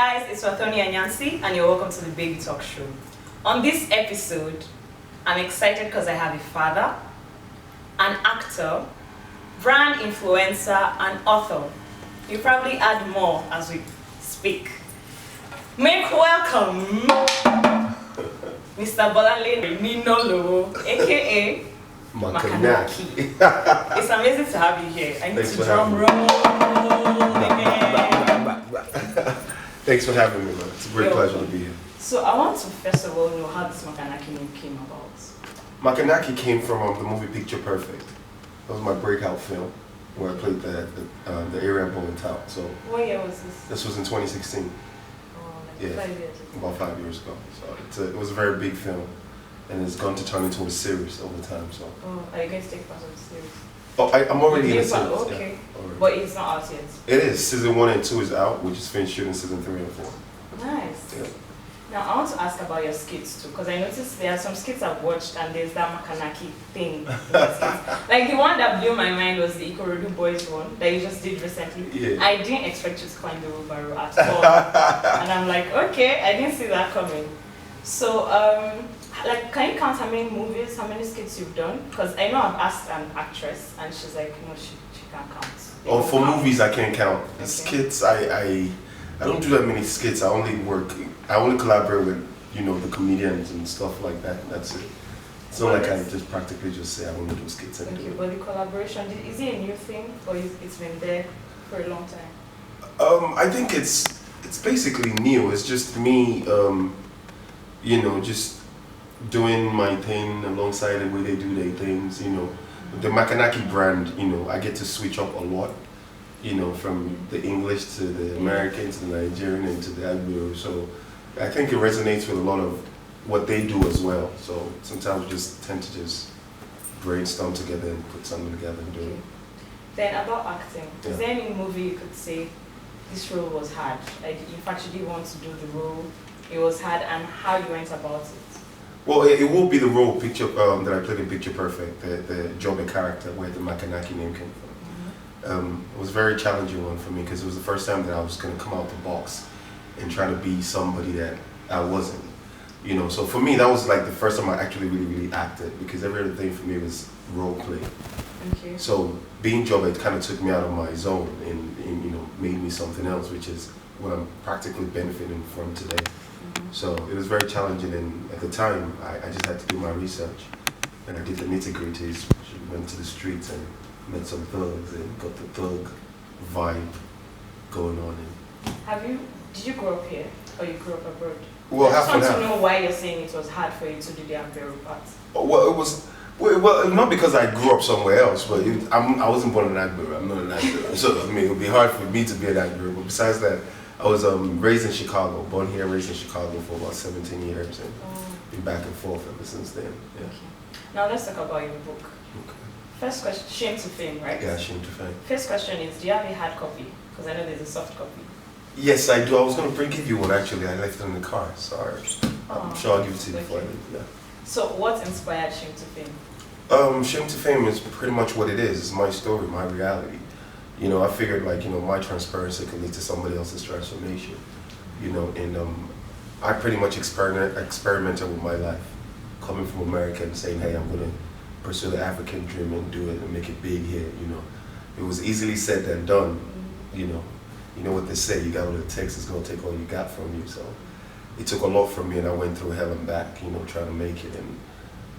guys, it's Wathoni and Yancy, and you're welcome to the Baby Talk Show. On this episode, I'm excited because I have a father, an actor, brand influencer, and author. You probably add more as we speak. Make welcome Mr. Bolanle Ninalowo, aka Makanaki. It's amazing to have you here. I need to drum roll again. Thanks for having me, man. It's a great pleasure to be here. So I want to first of all know how this Makanaki name came about. Makanaki came from the movie Picture Perfect. That was my breakout film where I played the area boy in town. So what year was this? This was in 2016. Like 5 years ago. About 5 years ago. So it was a very big film, and it's going to turn into a series over time. So. Oh, are you going to take part of the series? Oh, I'm already in the series. Okay, yeah, but it's not out yet. It is. Season 1 and 2 is out. We just finished shooting season 3 and 4. Nice. Yeah. Now I want to ask about your skits too, because I noticed there are some skits I've watched and there's that Makanaki thing. In the skits. Like the one that blew my mind was the Ikorodu Boys one that you just did recently. Yeah. I didn't expect you to climb the wheelbarrow at all, and I'm like, okay, I didn't see that coming. So, like, can you count how many movies, how many skits you've done? Because I know I've asked an actress and she's like, no, she can't count. Oh, for movies I can't count. Okay. Skits, I don't do that many skits. I only collaborate with, the comedians and stuff like that. That's it. It's not like I just practically just say I want to do skits and Okay, do it. but the collaboration, is it a new thing or it's been there for a long time? I think it's basically new. It's just me, just doing my thing alongside the way they do their things, The Makanaki brand, I get to switch up a lot, from the English to the American to the Nigerian and to the Igbo. So I think it resonates with a lot of what they do as well. So sometimes we just tend to just brainstorm together and put something together and do it. Then about acting, Yeah. is there any movie you could say this role was hard? Like, in fact, you didn't want to do the role, it was hard, and how you went about it? Well, it will be the role that I played in Picture Perfect, the job and character where the Makanaki name came from. It was a very challenging one for me because it was the first time that I was going to come out the box and try to be somebody that I wasn't. So for me, that was like the first time I actually really, really acted, because every other thing for me was role play. Okay. So being job, it kind of took me out of my zone and made me something else, which is what I'm practically benefiting from today. So it was very challenging, and at the time, I just had to do my research, and I did the nitty-gritties. Went to the streets and met some thugs and got the thug vibe going on. Did you grow up here or you grew up abroad? Well, I half just and want half. to know why you're saying it was hard for you to do the Agbero part. Well, it was not because I grew up somewhere else, but I wasn't born in Agbero. I'm not an Agbero, so it would be hard for me to be an Agbero. But besides that, I was raised in Chicago, born here, raised in Chicago for about 17 years, and been back and forth ever since then. Yeah. Okay. Now let's talk about your book. Okay. First question, Shame to Fame, right? Yeah, Shame to Fame. First question is, do you have a hard copy? Because I know there's a soft copy. Yes, I do. I was going to give you one actually. I left it in the car. Sorry. I'm sure I'll give it to you before I leave. Yeah. So what inspired Shame to Fame? Shame to Fame is pretty much what it is. It's my story, my reality. I figured my transparency could lead to somebody else's transformation. And I pretty much experimented with my life, coming from America and saying, hey, I'm going to pursue the African dream and do it and make it big here. It was easily said than done. You know what they say, you got what it takes, it's going to take all you got from you. So it took a lot from me, and I went through hell and back, trying to make it. And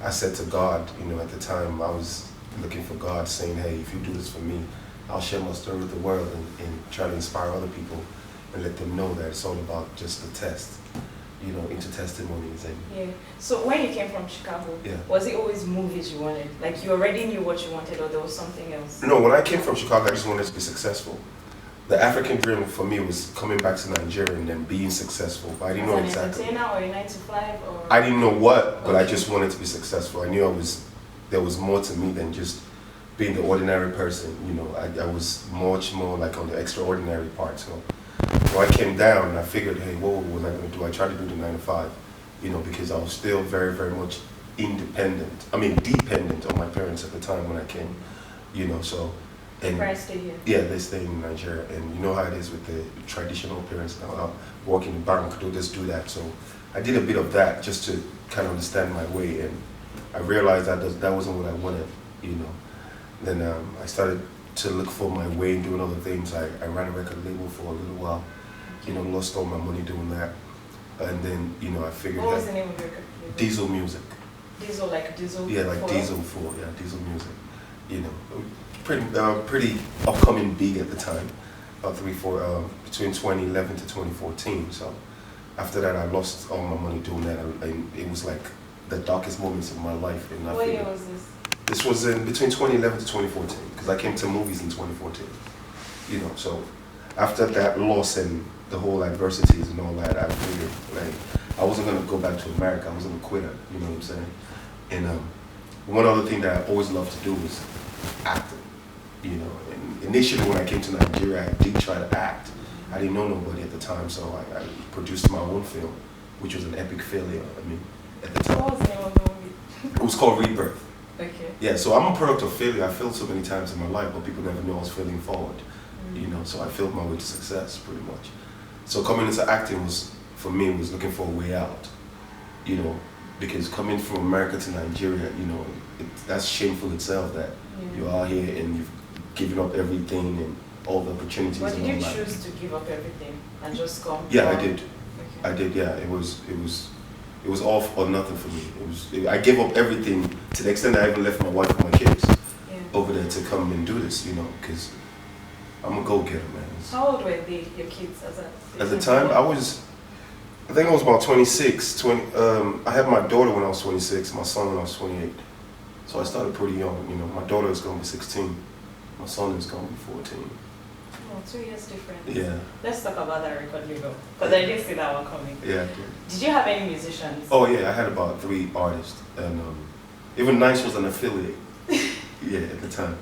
I said to God, at the time I was looking for God, saying, hey, if you do this for me, I'll share my story with the world and try to inspire other people and let them know that it's all about just the test, into testimonies. And yeah. So when you came from Chicago, yeah. Was it always movies you wanted? Like you already knew what you wanted, or there was something else? No, when I came from Chicago, I just wanted to be successful. The African dream for me was coming back to Nigeria and then being successful. But I didn't know exactly. As an entertainer or a 9 to 5 or? I didn't know what, but I just wanted to be successful. I knew there was more to me than just being the ordinary person. I was much more like on the extraordinary part. So when I came down, I figured, hey, what was I going to do? I tried to do the 9 to 5, because I was still very, very much dependent on my parents at the time when I came, so And parents stay here? Yeah, they stay in Nigeria. And you know how it is with the traditional parents now. I'll work in the bank, do this, do that. So I did a bit of that just to kind of understand my way. And I realized that wasn't what I wanted, you know. Then I started to look for my way in doing other things. I ran a record label for a little while, you know, lost all my money doing that. And then, you know, I figured What was the name of your record label? Diesel Music. Diesel, like Diesel? Yeah, like 4? Diesel 4, yeah, Diesel Music. You know, pretty upcoming big at the time, about between 2011 to 2014. So after that, I lost all my money doing that, and it was like the darkest moments of my life. And what year was this? This was in between 2011 to 2014, because I came to movies in 2014. You know, so after that loss and the whole adversities and all that, I figured like I wasn't gonna go back to America. I wasn't a quitter. You know what I'm saying? And one other thing that I always loved to do was acting. You know, and initially when I came to Nigeria, I did try to act. I didn't know nobody at the time, so I produced my own film, which was an epic failure. I mean, at the time. What was the name of the movie? It was called Rebirth. Okay. Yeah, so I'm a product of failure. I failed so many times in my life, but people never knew I was failing forward. You know, so I failed my way to success pretty much. So coming into acting was, for me, was looking for a way out. You know, because coming from America to Nigeria, you know, that's shameful itself that you're out here and you've given up everything and all the opportunities. But did you life. choose to give up everything and just come? Yeah, I did. Okay. I did. Yeah, it was all or nothing for me. I gave up everything to the extent that I even left my wife and my kids over there to come and do this. You know, because I'm a go-getter, man. How old were they, your kids, at the time? I think I was about 26. I had my daughter when I was 26, my son when I was 28. So I started pretty young. You know, my daughter is going to be 16. My son is going to be 14. Oh, 2 years difference. Yeah. Let's talk about that record label, because I didn't see that one coming. Yeah. Did you have any musicians? Oh yeah, I had about 3 artists, and even Nice was an affiliate. Yeah, at the time.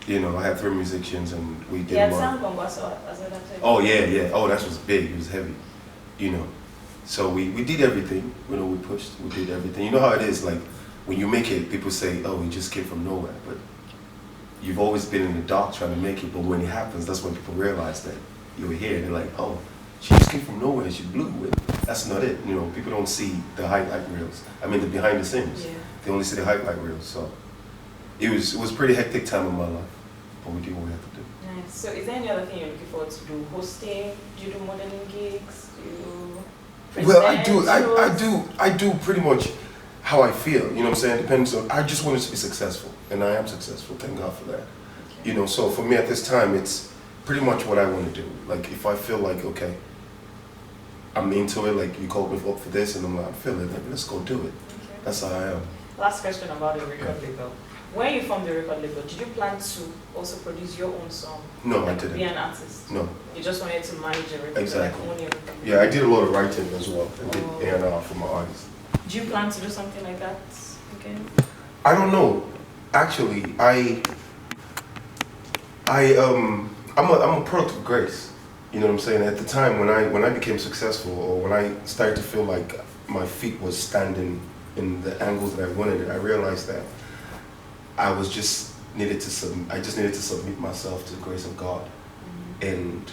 You know, I had 3 musicians, and we did. Yeah, Sam Gongwaso as an actor. Oh yeah. Oh, that was big. It was heavy. You know, so we did everything. You know, we pushed. We did everything. You know how it is. Like when you make it, people say, "Oh, we just came from nowhere," but you've always been in the dark trying to make it. But when it happens, that's when people realize that you're here. They're like, "Oh, she just came from nowhere and she blew it." That's not it. You know, people don't see the highlight reels. I mean, the behind the scenes. Yeah. They only see the highlight reels. So it was a pretty hectic time in my life, but we did what we had to do. Nice. So is there any other thing you're looking forward to do? Hosting? Do you do modeling gigs? Do you present? Well, I do pretty much how I feel. You know what I'm saying? Depends on. I just wanted to be successful, and I am successful. Thank God for that. Okay. You know, so for me at this time, it's pretty much what I want to do. Like if I feel like okay, I'm into it. Like you called me up for this, and I'm like, I'm feeling it. Like, let's go do it. Okay. That's how I am. Last question about the record label. When you formed the record label, did you plan to also produce your own song? No, like I didn't. Be an artist? No. You just wanted to manage the record Exactly. like own your record Yeah, I did a lot of writing as well. I did Oh. A&R for my artists. Do you plan to do something like that again? I don't know. Actually, I'm a product of grace. You know what I'm saying? At the time when I became successful, or when I started to feel like my feet was standing in the angles that I wanted, I realized that I just needed to submit myself to the grace of God. And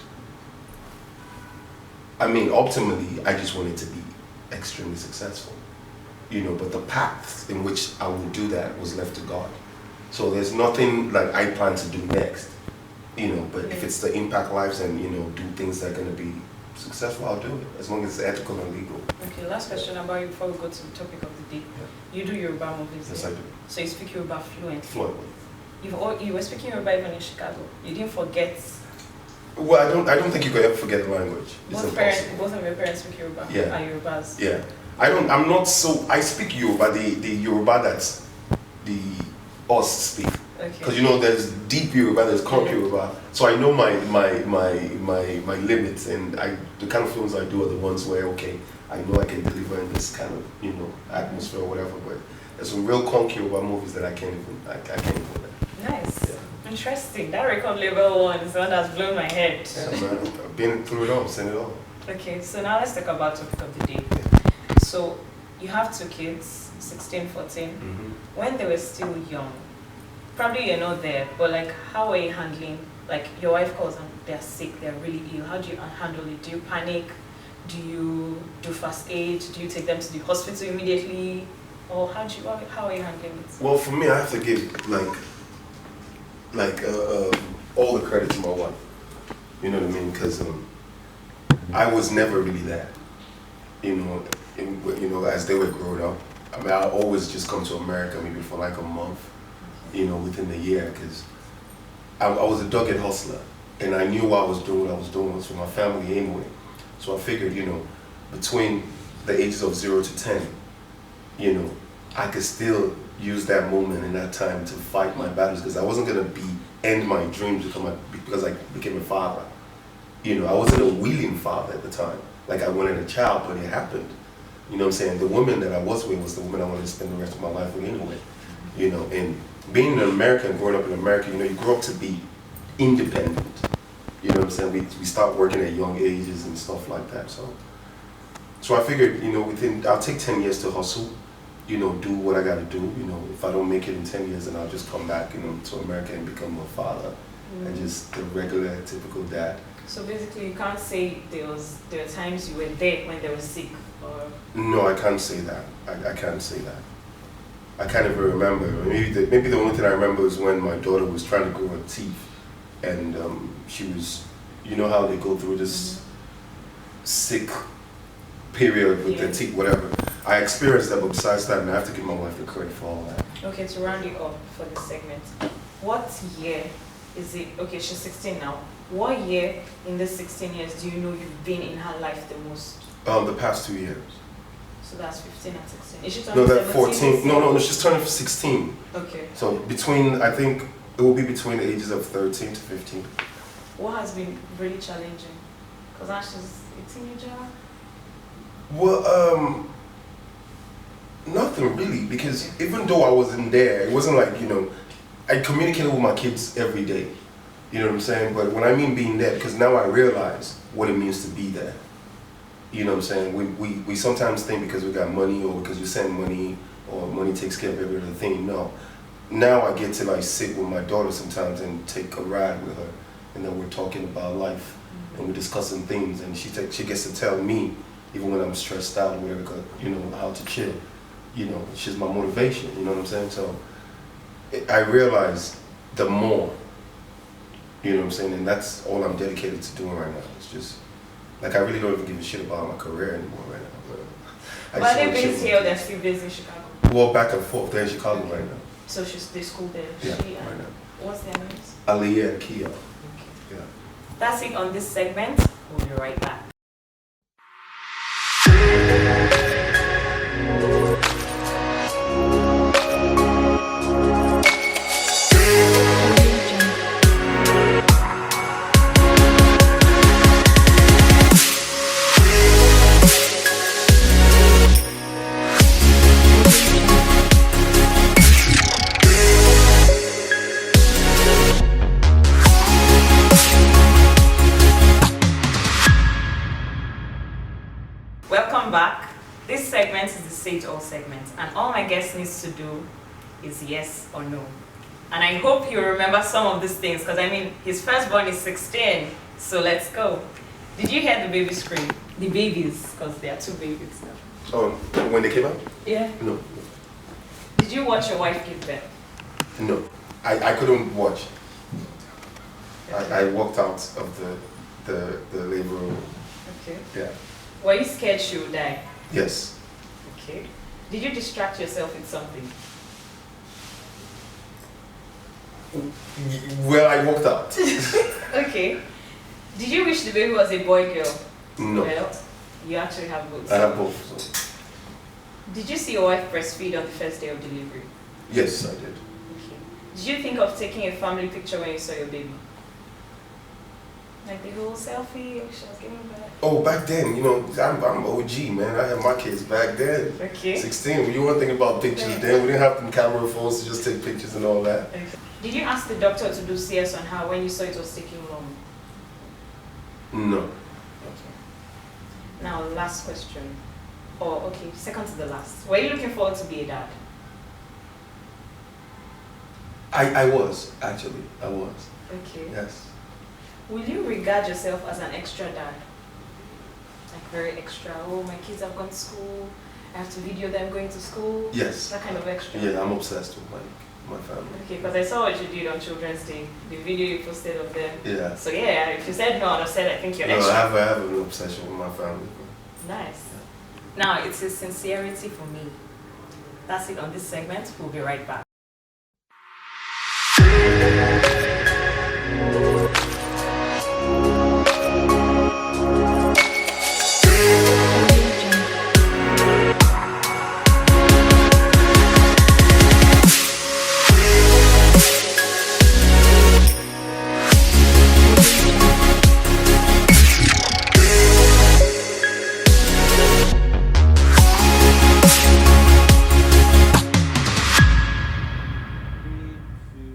I mean, ultimately, I just wanted to be extremely successful. You know, but the path in which I will do that was left to God. So there's nothing like I plan to do next. You know, but if it's to impact lives and, you know, do things that are going to be successful, I'll do it, as long as it's ethical and legal. Okay, last question about you before we go to the topic of the day. Yeah. You do Yoruba movies? Yes, yeah? I do. So you speak Yoruba fluently? Fluently. You were speaking Yoruba even in Chicago. You didn't forget. Well, I don't think you could ever forget a language. It's impossible. Both of your parents speak Yoruba. Yeah. Are Yorubas? Yeah. I speak Yoruba, the Yoruba that's the us speak. Okay. Because you know there's deep Yoruba, there's conk Yoruba. So I know my limits, and the kind of films I do are the ones where okay, I know I can deliver in this kind of, you know, atmosphere or whatever, but there's some real conk Yoruba movies that I can't even Nice. Yeah. Interesting. That record label one is the one that's blown my head. Yeah, man, I've been through it all, seen it all. Okay, so now let's talk about topic of the day. So you have 2 kids, 16, 14. Mm-hmm. When they were still young, probably you're not there, but like, how are you handling, like, your wife calls and they're sick, they're really ill. How do you handle it? Do you panic? Do you do first aid? Do you take them to the hospital immediately? Or how are you handling it? Well, for me, I have to give all the credit to my wife. You know what I mean? Because I was never really there. You know, as they were growing up. I mean, I always just come to America maybe for like a month, you know, within the year, because I was a dogged hustler, and I knew what I was doing was for my family anyway. So I figured, you know, between the ages of 0 to 10, you know, I could still use that moment and that time to fight my battles, because I wasn't gonna end my dreams because I became a father. You know, I wasn't a willing father at the time. Like, I wanted a child, but it happened. You know what I'm saying? The woman that I was with was the woman I wanted to spend the rest of my life with anyway. You know, and being an American, growing up in America, you know, you grow up to be independent. You know what I'm saying? We start working at young ages and stuff like that. So I figured, you know, I'll take 10 years to hustle, you know, do what I got to do. You know, if I don't make it in 10 years, then I'll just come back, you know, to America and become a father and just a regular, typical dad. So basically, you can't say there were times you were there when they were sick, or... No, I can't say that. I can't say that. I can't even remember. Maybe the only thing I remember is when my daughter was trying to grow her teeth, and she was, you know how they go through this sick period with their teeth, whatever. I experienced that, but besides that, I have to give my wife the credit for all that. Okay, to round it up for this segment, what year is it? Okay, she's 16 now. What year in the 16 years do you know you've been in her life the most? The past 2 years. So that's 15 and 16. Is she turning No, that's 17? 14. No, she's turning 16. Okay. So I think it will be between the ages of 13 to 15. What has been really challenging? Because now she's a teenager. Well, nothing really, because even though I wasn't there, it wasn't like, you know, I communicated with my kids every day. You know what I'm saying? But when I mean being there, because now I realize what it means to be there. You know what I'm saying? We sometimes think because we got money or because we send money or money takes care of every other thing. No. Now I get to like sit with my daughter sometimes and take a ride with her, and then we're talking about life and we're discussing things, and she gets to tell me even when I'm stressed out or whatever, you know, how to chill. You know, she's my motivation. You know what I'm saying? So I realize the more. You know what I'm saying? And that's all I'm dedicated to doing right now. It's just, like, I really don't even give a shit about my career anymore right now. But they're based here or they're still based in Chicago? Well, back and forth. They're in Chicago right now. So they school there? Yeah, right now. What's their names? Aliyah and Kia. Okay. Yeah. That's it on this segment. We'll be right back. Welcome back. This segment is the Say It All segment, and all my guest needs to do is yes or no. And I hope you remember some of these things, because I mean, his firstborn is 16, so let's go. Did you hear the baby scream? The babies, because there are 2 babies now. Oh, when they came out? Yeah. No. Did you watch your wife give birth? No. I couldn't watch. I walked out of the labor room. Okay. Yeah. Were you scared she would die? Yes. Okay. Did you distract yourself with something? Well, I walked out. Okay. Did you wish the baby was a boy, girl? No. Well, you actually have both. I have both. So. Did you see your wife breastfeed on the first day of delivery? Yes, I did. Okay. Did you think of taking a family picture when you saw your baby? Like the whole selfie, she was giving birth. Oh, back then, you know, I'm OG, man. I had my kids back then. Okay. 16. You weren't thinking about pictures then. We didn't have them camera phones to just take pictures and all that. Okay. Did you ask the doctor to do CS on her when you saw it was taking long? No. Okay. Now, last question. Oh, okay, second to the last. Were you looking forward to be a dad? I was, actually. I was. Okay. Yes. Will you regard yourself as an extra dad? Like very extra. Oh, my kids have gone to school. I have to video them going to school. Yes. That kind of extra. Yeah, I'm obsessed with my family. Okay, because I saw what you did on Children's Day, the video you posted of them. Yeah. So yeah, if you said no, I'd have said I think you're No, extra. I have an obsession with my family. Nice. Now, it's a sincerity for me. That's it on this segment. We'll be right back.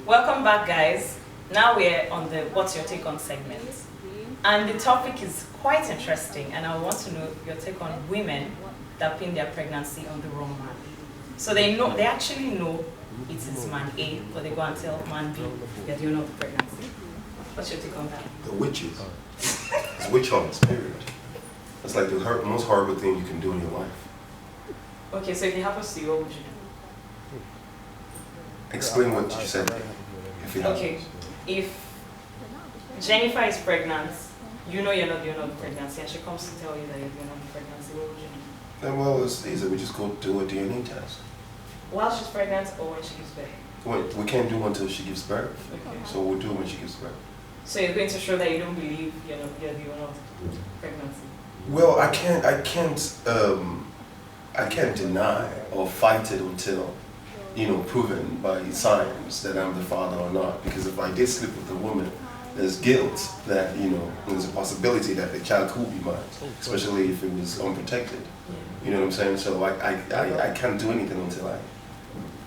Welcome back, guys. Now we're on the What's Your Take On segment. And the topic is quite interesting, and I want to know your take on women that pin their pregnancy on the wrong man. So they actually know it is man A, but they go and tell man B that you know the pregnancy. What's your take on that? The witches. It's witch hunts, period. It's like the most horrible thing you can do in your life. Okay, so if it happens to you, what would you do? Explain what you said. If it Okay, happens. if Jennifer is pregnant, you know you're not the owner of the pregnancy, and she comes to tell you that you're the owner of the pregnancy, what would you do? Then, well, it's easy. We just go do a DNA test. While she's pregnant or when she gives birth? We can't do until she gives birth. Okay. So we'll do it when she gives birth. So you're going to show that you don't believe you're the owner of the pregnancy? Well, I can't deny or fight it until, proven by science that I'm the father or not. Because if I did sleep with a woman, there's guilt that, there's a possibility that the child could be mine, especially if it was unprotected. You know what I'm saying? So I can't do anything until I...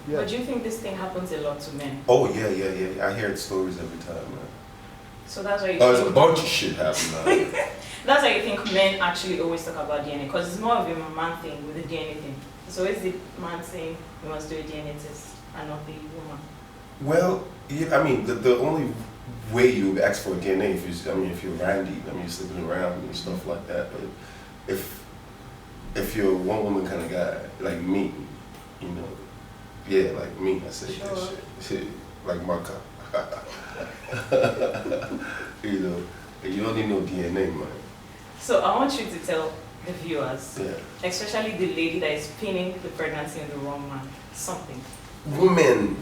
Yeah. But do you think this thing happens a lot to men? Oh, yeah. I hear stories every time, man. So that's why you there's a bunch of shit happening, man. That's why you think men actually always talk about DNA, because it's more of a man thing with the DNA thing. So it's the man saying we must do a DNA test and not the woman. Well, yeah, the only way you ask for a DNA if you're randy, you're sleeping around and stuff like that. But if you're a one woman kind of guy like me, like me, I say sure. that shit, like Maka. You don't need no DNA, man. So I want you to tell the viewers, yeah, especially the lady that is pinning the pregnancy on the wrong man, something. Women,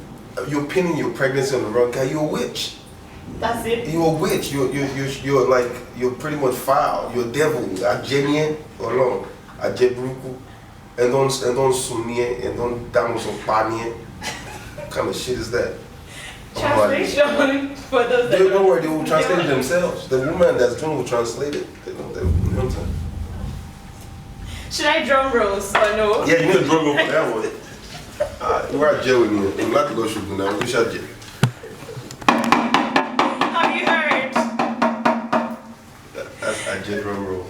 you're pinning your pregnancy on the wrong guy. You're a witch. That's it. You're a witch. You're pretty much foul. You're a devil. Ajenye alone. Ajebruku. And don't sumie and don't damos on panie. What kind of shit is that? Translation for those that don't worry, they will translate it themselves. The woman that's doing will translate it. You know what I'm saying? Should I drum rolls or no? Yeah, you need a drum roll for that one. We're at jail with me. I'm not to go shooting now. We shot jail. Have you heard? That's a jail drum roll.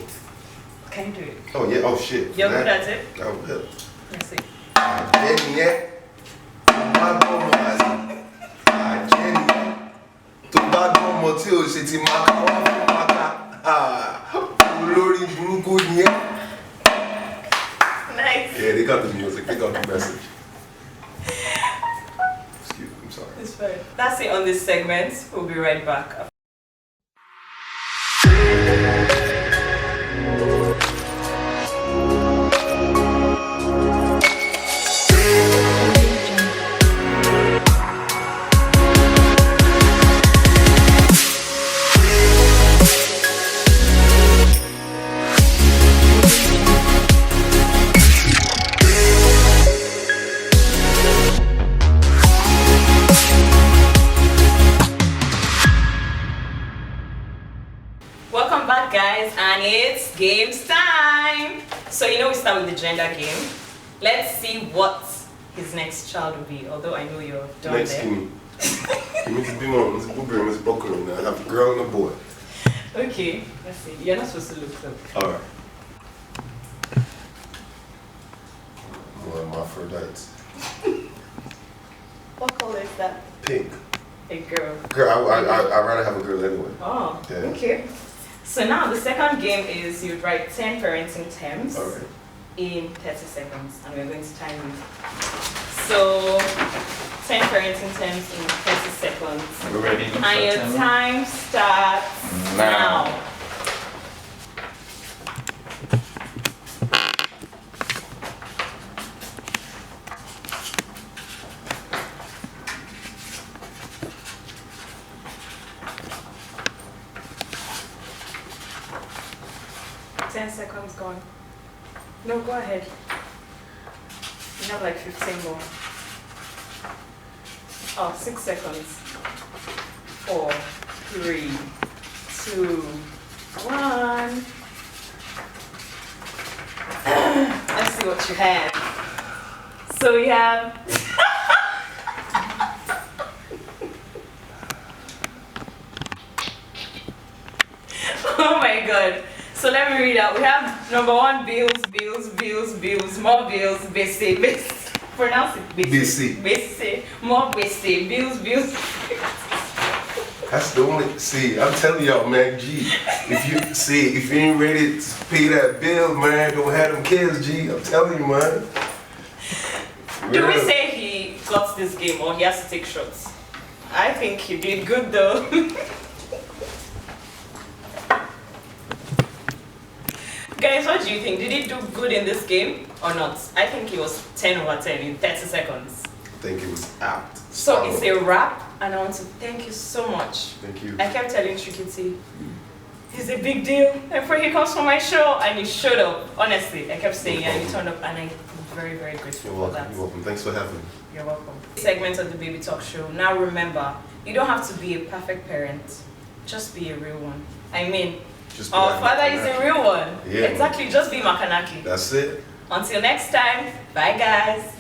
Can you do it? Oh yeah. Oh shit. You're good at it? Oh yeah. Let's see. Tó bá gbọ́ ọmọ tí ò ṣe ti máa ká wá fún maka olórí burúkú ni ẹ́. Nice. Yeah, they got the music, they got the message. Excuse me, I'm sorry. It's fine. That's it on this segment. We'll be right back. Welcome back, guys, and it's games time. So we start with the gender game. Let's see what his next child will be. Although I know you're done Next, there. give me to be more. It's Boober, it's Bokoro now. I have a girl and a boy. Okay, let's see. You're not supposed to look though. All right. More hermaphrodites. What color is that? Pink. A girl. Girl, I'd rather have a girl anyway. Oh, Yeah. okay. So now the second game is you'd write 10 parenting terms Alright. in 30 seconds, and we're going to time you. So 10 parenting terms in 30 seconds. We're ready. And your time starts now. 10 seconds gone. No, go ahead. You have like 15 more. Oh, 6 seconds. 4, 3, 2, 1. Let's see what you have. So we have oh my god. So let me read out. We have number 1, bills, more bills, bese. Pronounce it bese. More bese, bills. That's the only. See, I'm telling y'all, man. G, if you ain't ready to pay that bill, man, don't have them kids. G, I'm telling you, man. Do we say he got this game or he has to take shots? I think he did good though. Guys, what do you think? Did he do good in this game or not? I think he was 10 over 10 in 30 seconds. I think it was apt. So it's a wrap, and I want to thank you so much. Thank you. I kept telling Shukiti, he's a big deal. Therefore he comes for my show, and he showed up. Honestly, I kept saying, and he turned up, and I'm very, very grateful You're for welcome. that. You're welcome. Thanks for having me. You're welcome. Segment of the Baby Talk Show. Now remember, you don't have to be a perfect parent. Just be a real one. I mean, Just be our like father is Makanaki. a real one. Yeah, Exactly, just be Makanaki. That's it. Until next time, bye guys.